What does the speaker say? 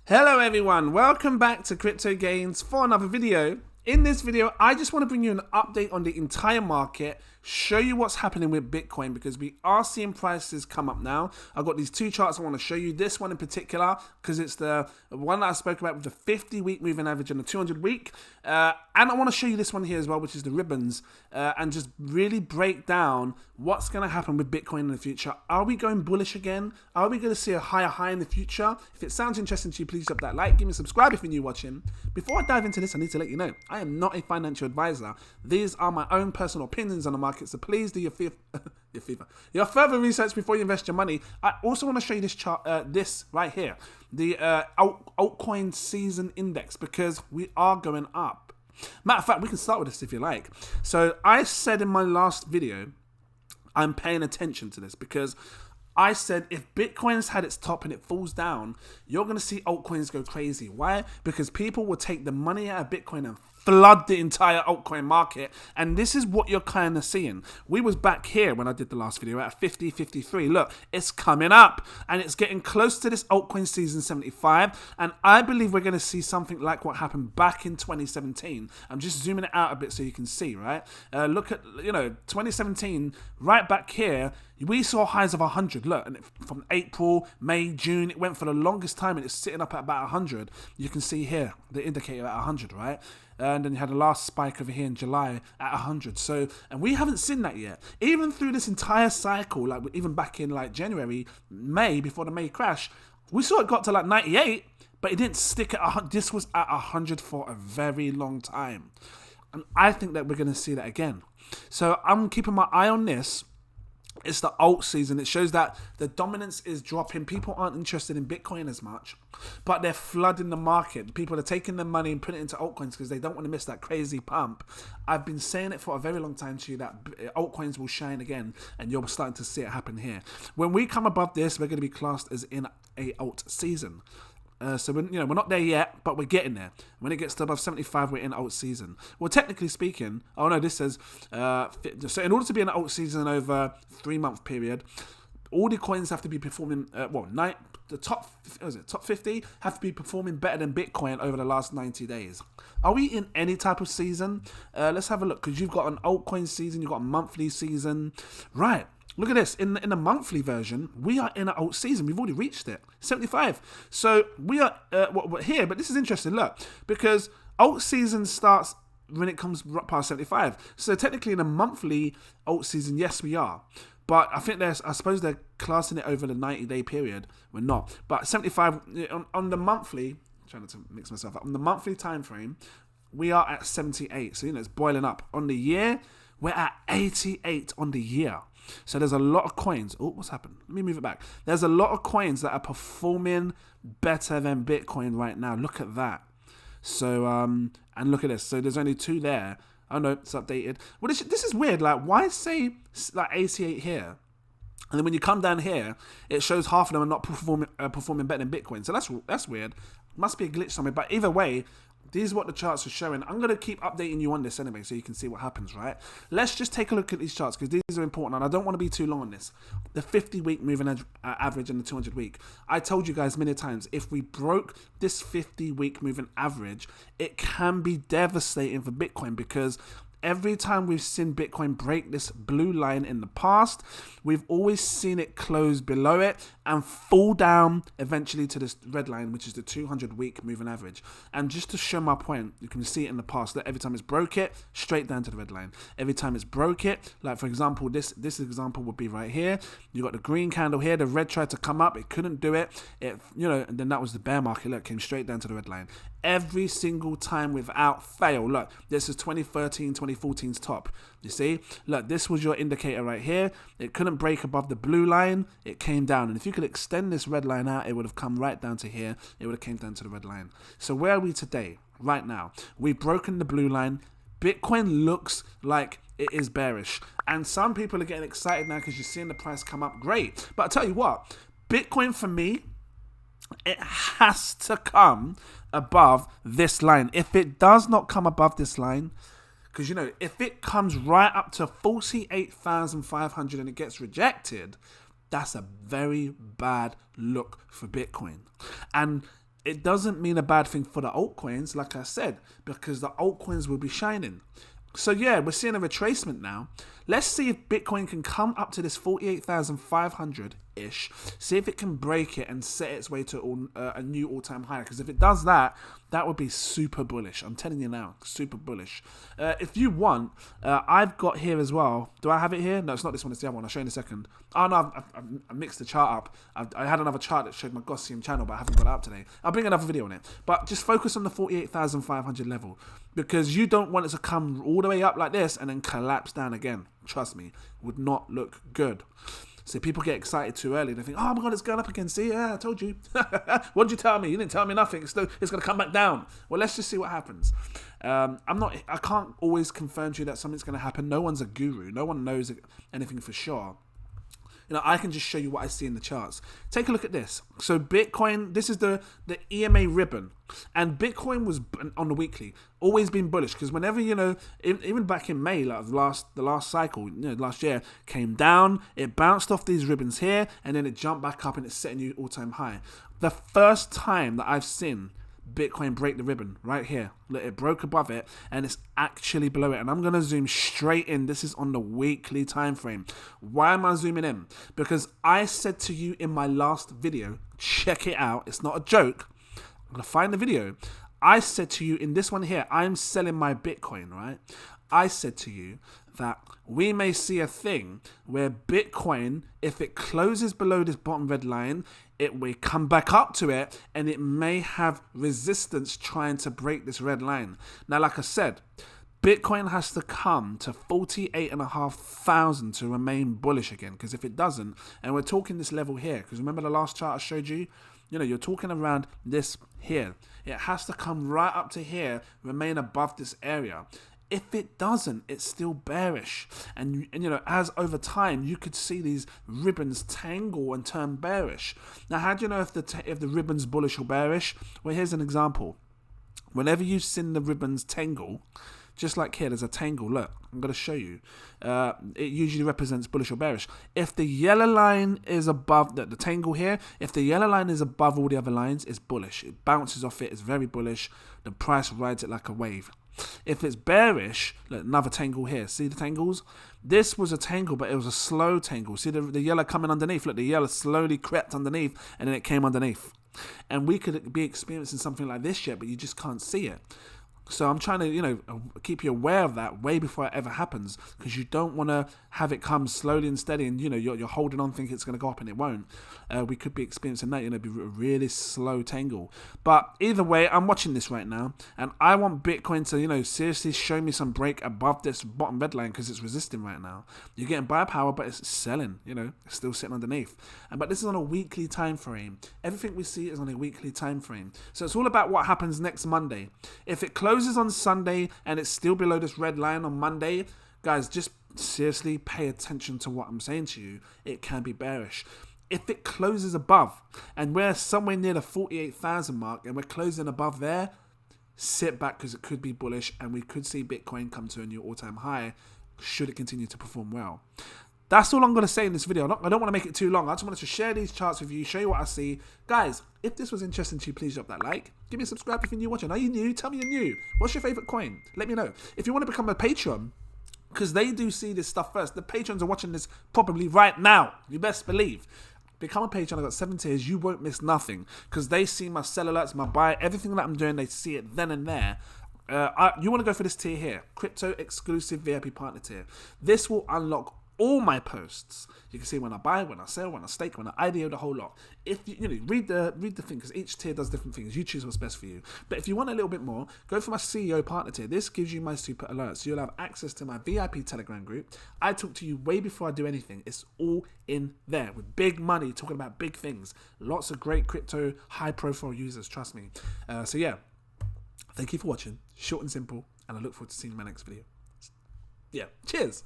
Hello everyone, welcome back to Crypto Gains for another video. In this video, I just want to bring you an update on the entire market, show you what's happening with Bitcoin because we are seeing prices come up now. I've got these two charts I want to show you. This one in particular because it's the one that I spoke about with the 50-week moving average and the 200-week. And I want to show you this one here as well, which is the ribbons, and just really break down what's going to happen with Bitcoin in the future. Are we going bullish again? Are we going to see a higher high in the future? If it sounds interesting to you, please drop that like, give me a subscribe if you're new watching. Before I dive into this, I need to let you know, I am not a financial advisor. These are my own personal opinions on the market, so please do your further research before you invest your money. I also want to show you this chart, this right here, the altcoin season index, because we are going up. Matter of fact, we can start with this if you like. So I said in my last video, I'm paying attention to this because I said if Bitcoin's had its top and it falls down, you're going to see altcoins go crazy. Why? Because people will take the money out of Bitcoin and flood the entire altcoin market, and this is what you're kind of seeing. We was back here when I did the last video at 50, 53. Look, it's coming up and it's getting close to this altcoin season 75, and I believe we're going to see something like what happened back in 2017. I'm just zooming it out a bit so you can see, right? Look at, 2017, right back here, we saw highs of 100. Look, and from April, May, June, it went for the longest time and it's sitting up at about 100. You can see here the indicator at 100, right? And then you had the last spike over here in July at 100. So, and we haven't seen that yet. Even through this entire cycle, like even back in like January, May, before the May crash, we saw it got to like 98, but it didn't stick at 100. This was at 100 for a very long time. And I think that we're going to see that again. So I'm keeping my eye on this. It's the alt season. It shows that the dominance is dropping. People aren't interested in Bitcoin as much, but they're flooding the market. People are taking their money and putting it into altcoins because they don't want to miss that crazy pump. I've been saying it for a very long time to you that altcoins will shine again, and you're starting to see it happen here. When we come above this, we're going to be classed as in a alt season. So we're not there yet, but we're getting there. When it gets to above 75, we're in alt season. Well, technically speaking, this says so in order to be in alt season over a 3-month period, all the coins have to be performing. The top 50 have to be performing better than Bitcoin over the last 90 days. Are we in any type of season? Let's have a look, because you've got an altcoin season, you've got a monthly season, right? Look at this. In the monthly version, we are in an alt season. We've already reached it. 75. So we are here, but this is interesting. Look, because alt season starts when it comes past 75. So technically in a monthly alt season, yes, we are. But I think I suppose they're classing it over the 90-day period. We're not. But 75 on the monthly, I'm trying to mix myself up. On the monthly time frame, we are at 78. So it's boiling up. On the year, we're at 88 on the year. So there's a lot of coins. Oh, what's happened? Let me move it back. There's a lot of coins that are performing better than Bitcoin right now. Look at that. So, and look at this. So there's only 2 there. Oh no, it's updated. Well, this is weird. Like, why say like 88 here? And then when you come down here, it shows half of them are not performing better than Bitcoin. So that's weird. Must be a glitch somewhere. But either way, these are what the charts are showing. I'm going to keep updating you on this anyway so you can see what happens, right? Let's just take a look at these charts because these are important and I don't want to be too long on this. The 50-week moving average and the 200-week. I told you guys many times, if we broke this 50-week moving average, it can be devastating for Bitcoin because every time we've seen Bitcoin break this blue line in the past, we've always seen it close below it and fall down eventually to this red line, which is the 200-week moving average. And just to show my point, you can see it in the past that every time it's broke it, straight down to the red line. Every time it's broke it, like for example, this example would be right here. You got the green candle here, the red tried to come up, it couldn't do it. And then that was the bear market. Look, came straight down to the red line. Every single time without fail. Look, this is 2013, 2014's top. You see? Look, this was your indicator right here. It couldn't break above the blue line. It came down. And if you could extend this red line out, it would have come right down to here. It would have came down to the red line. So where are we today? Right now. We've broken the blue line. Bitcoin looks like it is bearish. And some people are getting excited now because you're seeing the price come up. Great. But I'll tell you what. Bitcoin for me, it has to come above this line. If it does not come above this line, because if it comes right up to 48,500 and it gets rejected, that's a very bad look for Bitcoin. And it doesn't mean a bad thing for the altcoins, like I said, because the altcoins will be shining. So yeah, we're seeing a retracement now. Let's see if Bitcoin can come up to this 48,500-ish. See if it can break it and set its way to a new all-time high. Because if it does that, that would be super bullish. I'm telling you now, super bullish. If you want, I've got here as well. Do I have it here? No, it's not this one. It's the other one. I'll show you in a second. Oh no, I mixed the chart up. I had another chart that showed my Gossium channel, but I haven't got it up today. I'll bring another video on it. But just focus on the 48,500 level, because you don't want it to come all the way up like this and then collapse down again. Trust me, would not look good. So people get excited too early. They think, oh my God, it's going up again. See, yeah, I told you. What did you tell me? You didn't tell me nothing. It's going to come back down. Well, let's just see what happens. I can't always confirm to you that something's going to happen. No one's a guru. No one knows anything for sure. You know, I can just show you what I see in the charts. Take a look at this. So Bitcoin, this is the EMA ribbon. And Bitcoin was, on the weekly, always been bullish. Because whenever, you know, even back in May, like the last cycle, you know, last year, came down, it bounced off these ribbons here, and then it jumped back up and it's set a new all-time high. The first time that I've seen Bitcoin break the ribbon right here. Look, it broke above it and it's actually below it. And I'm going to zoom straight in. This is on the weekly time frame. Why am I zooming in? Because I said to you in my last video, check it out. It's not a joke. I'm going to find the video. I said to you in this one here, I'm selling my Bitcoin, right? I said to you that we may see a thing where Bitcoin, if it closes below this bottom red line, it will come back up to it and it may have resistance trying to break this red line. Now, like I said, Bitcoin has to come to 48,500 to remain bullish again. Because if it doesn't, and we're talking this level here, because remember the last chart I showed you? You know, you're talking around this here. It has to come right up to here, remain above this area. If it doesn't, it's still bearish. And you know, as over time, you could see these ribbons tangle and turn bearish. Now, how do you know if the ribbon's bullish or bearish? Well, here's an example. Whenever you've seen the ribbons tangle, just like here, there's a tangle. Look, I'm going to show you. It usually represents bullish or bearish. If the yellow line is above the tangle here, if the yellow line is above all the other lines, it's bullish. It bounces off it. It's very bullish. The price rides it like a wave. If it's bearish, look, another tangle here. See the tangles? This was a tangle, but it was a slow tangle. See the yellow coming underneath? Look, the yellow slowly crept underneath, and then it came underneath. And we could be experiencing something like this yet, but you just can't see it. So I'm trying to, you know, keep you aware of that way before it ever happens, because you don't want to have it come slowly and steady and, you know, you're holding on thinking it's going to go up and it won't. We could be experiencing that, you know, be a really slow tangle. But either way, I'm watching this right now and I want Bitcoin to, you know, seriously show me some break above this bottom red line, because it's resisting right now. You're getting buy power, but it's selling, you know, it's still sitting underneath. But this is on a weekly time frame. Everything we see is on a weekly time frame. So it's all about what happens next Monday. If it closes on Sunday and it's still below this red line on Monday, guys, just seriously pay attention to what I'm saying to you. It can be bearish. If it closes above and we're somewhere near the 48,000 mark and we're closing above there, sit back, because it could be bullish and we could see Bitcoin come to a new all-time high should it continue to perform well. That's all I'm going to say in this video. I don't want to make it too long. I just wanted to share these charts with you, show you what I see. Guys, if this was interesting to you, please drop that like. Give me a subscribe if you're new watching. Are you new? Tell me you're new. What's your favorite coin? Let me know. If you want to become a Patreon, because they do see this stuff first. The patrons are watching this probably right now. You best believe. Become a patron. I've got 7 tiers. You won't miss nothing, because they see my sell alerts, my buy, everything that I'm doing. They see it then and there. You want to go for this tier here, crypto exclusive VIP partner tier. This will unlock all my posts. You can see when I buy, when I sell, when I stake, when I IDO, the whole lot. If you know, read the thing, because each tier does different things. You choose what's best for you. But if you want a little bit more, go for my CEO partner tier. This gives you my super alerts. So you'll have access to my VIP Telegram group. I talk to you way before I do anything. It's all in there with big money, talking about big things. Lots of great crypto, high profile users, trust me. So yeah, thank you for watching. Short and simple, and I look forward to seeing you in my next video. Yeah, cheers.